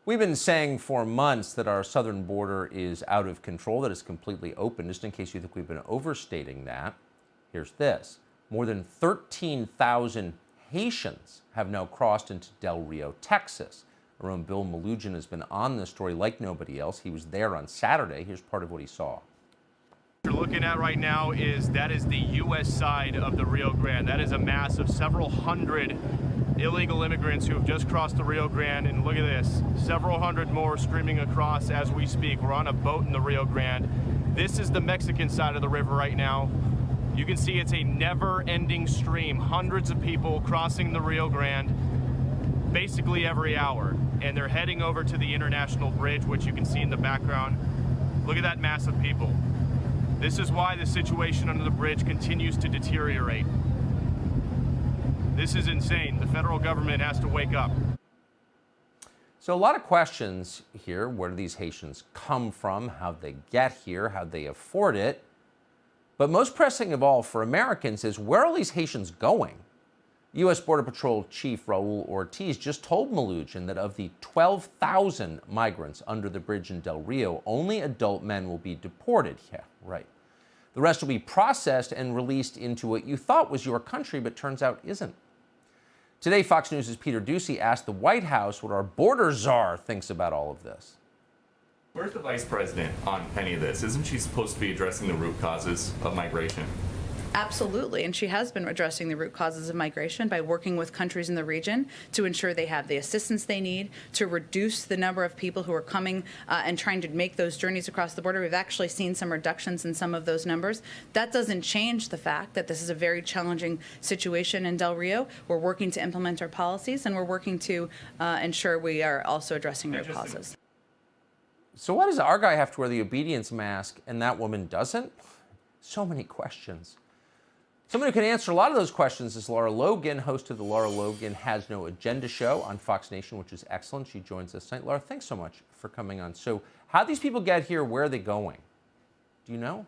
We've been saying for months that our southern border is out of control, that it's completely open. Just in case you think we've been overstating that, here's this. More than 13,000 Haitians have now crossed into Del Rio, Texas. Our own Bill Melugin has been on this story like nobody else. He was there on Saturday. Here's part of what he saw. What you're looking at right now is the U.S. side of the Rio Grande. That is a mass of several hundred illegal immigrants who have just crossed the Rio Grande, and look at this, several hundred more streaming across as we speak. We're on a boat in the Rio Grande. This is the Mexican side of the river right now. You can see it's a never-ending stream, hundreds of people crossing the Rio Grande basically every hour, and they're heading over to the International Bridge, which you can see in the background. Look at that mass of people. This is why the situation under the bridge continues to deteriorate. This is insane. The federal government has to wake up. So a lot of questions here. Where do these Haitians come from? How'd they get here? How'd they afford it? But most pressing of all for Americans is, where are these Haitians going? U.S. Border Patrol Chief Raul Ortiz just told Melugin that of the 12,000 migrants under the bridge in Del Rio, only adult men will be deported. Yeah, right. The rest will be processed and released into what you thought was your country, but turns out isn't. Today, Fox News' Peter Doocy asked the White House what our border czar thinks about all of this. Where's the vice president on any of this? Isn't she supposed to be addressing the root causes of migration? Absolutely, and she has been addressing the root causes of migration by working with countries in the region to ensure they have the assistance they need to reduce the number of people who are coming and trying to make those journeys across the border. We've actually seen some reductions in some of those numbers. That doesn't change the fact that this is a very challenging situation in Del Rio. We're working to implement our policies, and we're working to ensure we are also addressing root causes. So why does our guy have to wear the obedience mask and that woman doesn't? So many questions. Someone who can answer a lot of those questions is Lara Logan, host of the Lara Logan Has No Agenda show on Fox Nation, which is excellent. She joins us tonight. Lara, thanks so much for coming on. So how do these people get here? Where are they going? Do you know?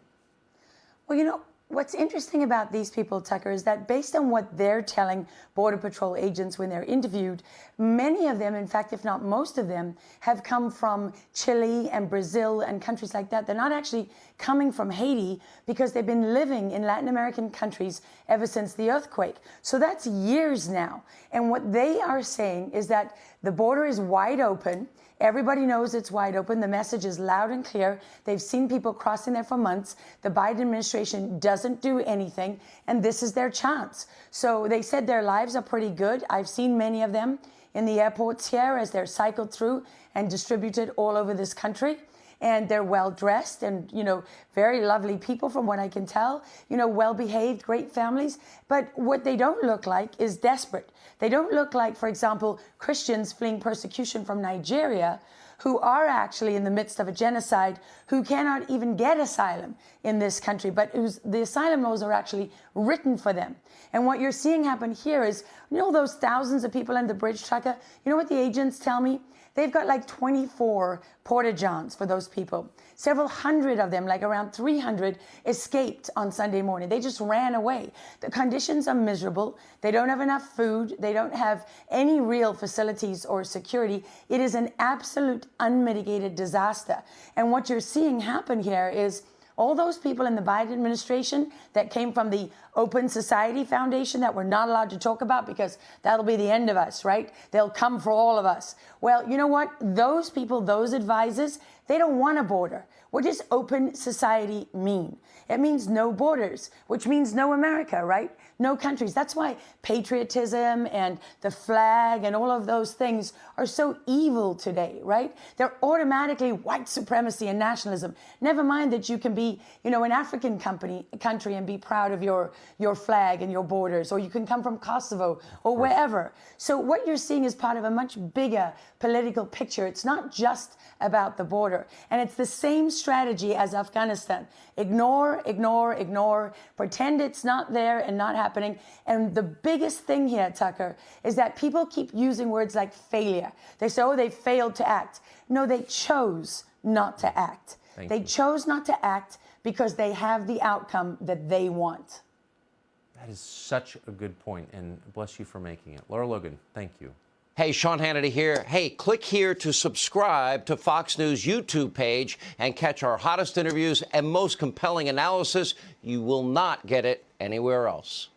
Well, you know, what's interesting about these people, Tucker, is that based on what they're telling Border Patrol agents when they're interviewed, many of them, in fact, if not most of them, have come from Chile and Brazil and countries like that. They're not actually coming from Haiti because they've been living in Latin American countries ever since the earthquake. So that's years now. And what they are saying is that the border is wide open. Everybody knows it's wide open. The message is loud and clear. They've seen people crossing there for months. The Biden administration doesn't do anything, and this is their chance. So they said their lives are pretty good. I've seen many of them in the airports here as they're cycled through and distributed all over this country. And they're well dressed and, you know, very lovely people from what I can tell, you know, well behaved, great families. But what they don't look like is desperate. They don't look like, for example, Christians fleeing persecution from Nigeria who are actually in the midst of a genocide, who cannot even get asylum in this country, but the asylum laws are actually written for them. And what you're seeing happen here is, you know, those thousands of people in the bridge, Tucker, you know what the agents tell me? They've got like 24 porta-johns for those people. Several hundred of them, like around 300, escaped on Sunday morning. They just ran away. The conditions are miserable. They don't have enough food. They don't have any real facilities or security. It is an absolute unmitigated disaster. And what you're seeing happen here is all those people in the Biden administration that came from the Open Society Foundation that we're not allowed to talk about because that'll be the end of us, right? They'll come for all of us. Well, you know what? Those people, those advisors, they don't want a border. What does open society mean? It means no borders, which means no America, right? No countries. That's why patriotism and the flag and all of those things are so evil today, right? They're automatically white supremacy and nationalism. Never mind that you can be, you know, an African country and be proud of your flag and your borders, or you can come from Kosovo or wherever. So what you're seeing is part of a much bigger political picture. It's not just about the border. And it's the same strategy as Afghanistan. Ignore, ignore, ignore, pretend it's not there and not happening. And the biggest thing here, Tucker, is that people keep using words like failure. They say, oh, they failed to act. No, they chose not to act. They chose not to act because they have the outcome that they want. That is such a good point, and bless you for making it. Lara Logan, thank you. Hey, Sean Hannity here. Hey, click here to subscribe to Fox News YouTube page and catch our hottest interviews and most compelling analysis. You will not get it anywhere else.